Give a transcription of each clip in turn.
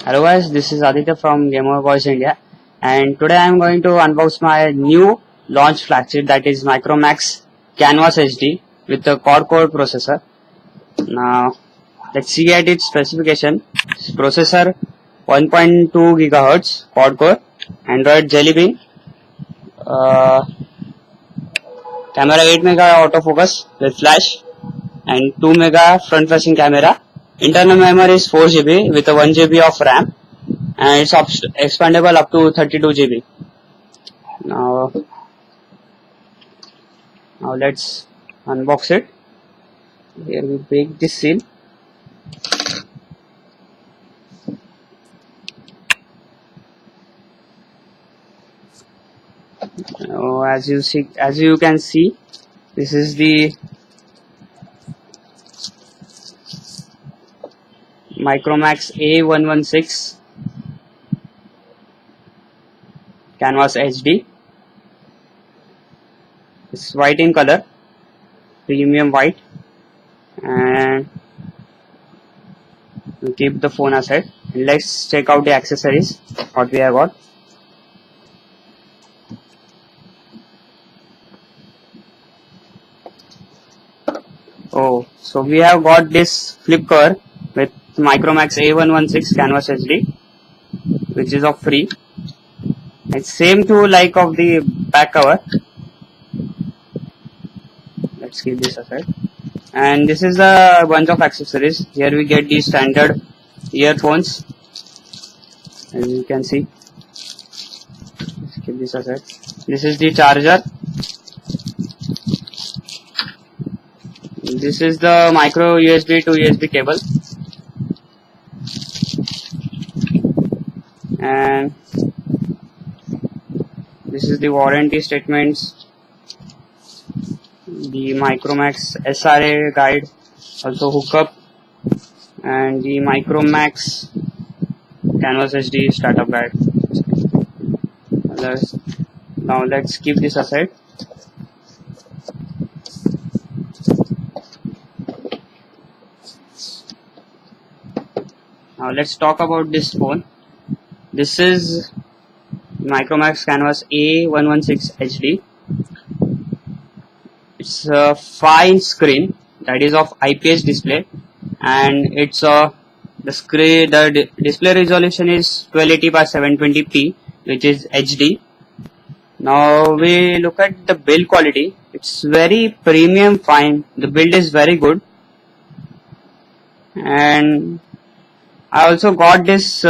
Hello guys, this is Aditya from Gamer Boys India, and today I am going to unbox my new launch flagship, that is Micromax Canvas HD with a quad-core processor. Now let's see at its specification. Processor 1.2 GHz quad-core, Android Jelly Bean, camera 8 mega autofocus with flash and 2 mega front-facing camera. Internal memory is 4 GB with a 1 GB of RAM, and it's expandable up to 32 GB. Now let's unbox it. Here we break this seal. Now, as you can see, this is the Micromax A116 Canvas HD. It's white in color, premium white, and we'll keep the phone aside. And let's check out the accessories what we have got. Oh, so we have got this flip cover with Micromax A116 Canvas HD, which is of free. It's same to like of the back cover. Let's keep this aside. And this is a bunch of accessories. Here we get the standard earphones, as you can see. Let's keep this aside. This is the charger. This is the micro USB to USB cable, and this is the warranty statements, the Micromax SRA guide, also hookup, and the Micromax Canvas HD startup guide. Now let's keep this aside. Now let's talk about this phone. This is Micromax Canvas A116 HD. It's a 5-inch screen that is of IPS display, and it's the display resolution is 1280 by 720p, which is HD. Now we look at the build quality. It's very premium fine. The build is very good, and I also got this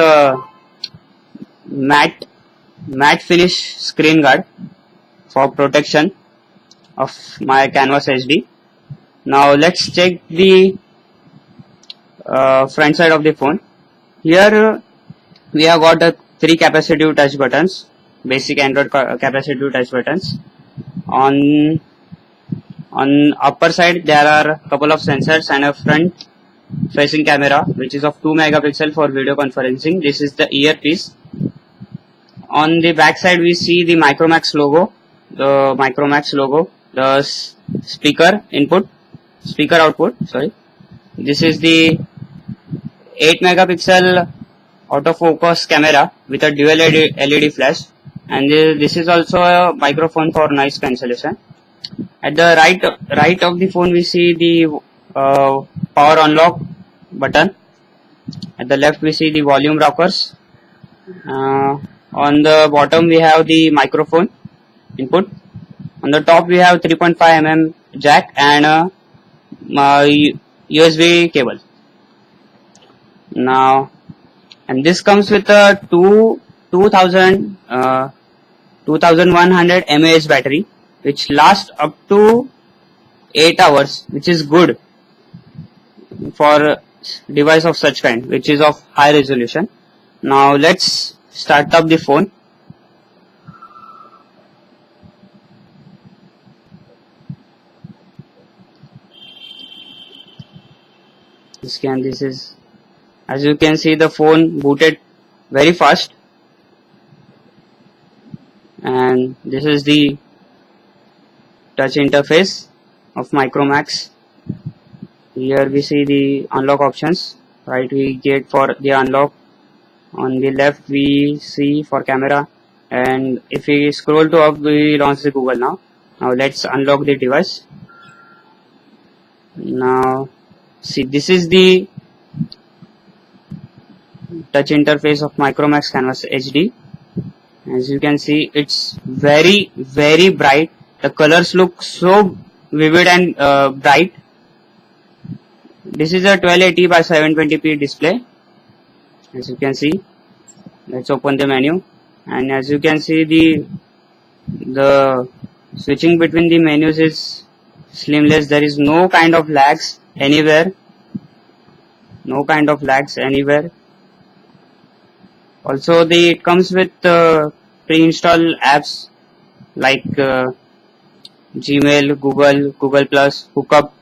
matte finish screen guard for protection of my Canvas HD. Now let's check the front side of the phone. Here we have got the 3 capacitive touch buttons, basic Android capacitive touch buttons. On upper side there are a couple of sensors and a front facing camera which is of 2 megapixel for video conferencing. This is the earpiece. On the back side we see the Micromax logo, the speaker output, sorry. This is the 8 megapixel autofocus camera with a dual LED flash, and this is also a microphone for noise cancellation. At the right of the phone we see the power unlock button. At the left we see the volume rockers. On the bottom we have the microphone input. On the top we have 3.5 mm jack and USB cable. Now, and this comes with a 2100 mAh battery, which lasts up to 8 hours, which is good for device of such kind, which is of high resolution. Now let's start up the phone. This is, as you can see, the phone booted very fast, and this is the touch interface of Micromax. Here we see the unlock options. Right, we get for the unlock On the left we see for camera, and if we scroll to up we launch the Google now. Now let's unlock the device. Now see, this is the touch interface of Micromax Canvas HD. As you can see, it's very bright. The colors look so vivid and bright. This is a 1280 by 720p display. As you can see, let's open the menu, and as you can see, the switching between the menus is seamless. There is no kind of lags anywhere. No kind of lags anywhere. Also, it comes with pre-installed apps like Gmail, Google Plus, Hookup,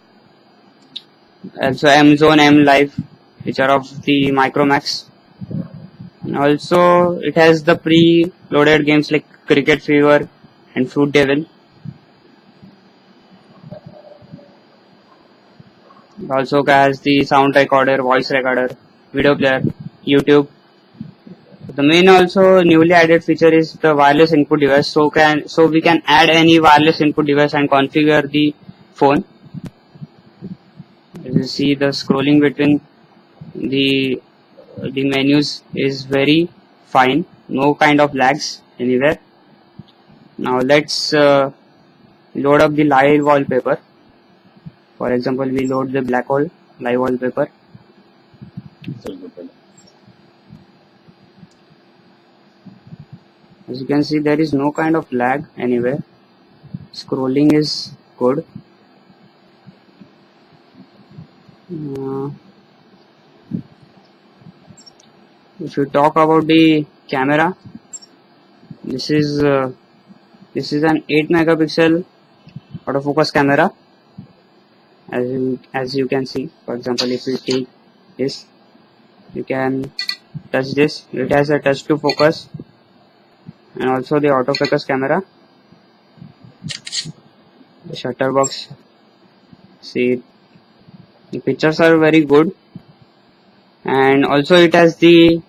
also Amazon M Live, which are of the Micromax. And also, it has the pre-loaded games like Cricket Fever and Fruit Devil. It also has the sound recorder, voice recorder, video player, YouTube. The main also newly added feature is the wireless input device. So we can add any wireless input device and configure the phone. As you see, the scrolling between the menus is very fine. No kind of lags anywhere. Now let's load up the live wallpaper. For example, we load the black hole live wallpaper. As you can see, there is no kind of lag anywhere. Scrolling is good. If you talk about the camera, this is an 8 megapixel autofocus camera. As you can see, for example, if you take this, you can touch this. It has a touch to focus, and also the autofocus camera, the shutter box. See, the pictures are very good, and also it has the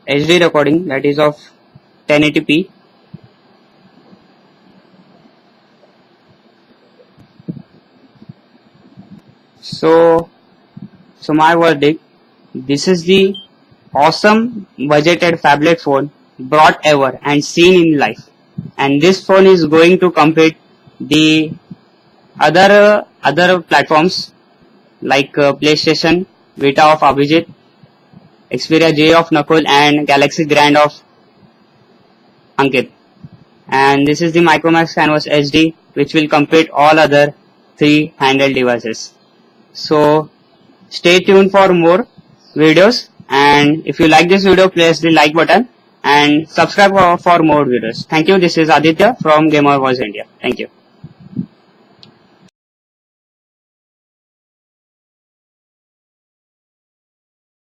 HD recording that is of 1080p. So my verdict: this is the awesome budgeted phablet phone brought ever and seen in life, and this phone is going to compete the other platforms like PlayStation Vita of Abhijit, Xperia J of Nakul, and Galaxy Grand of Ankit. And this is the Micromax Canvas HD, which will compete all other 3 handheld devices. So stay tuned for more videos, and if you like this video, press the like button and subscribe for more videos. Thank you. This is Aditya from Gamer Voice India. Thank you.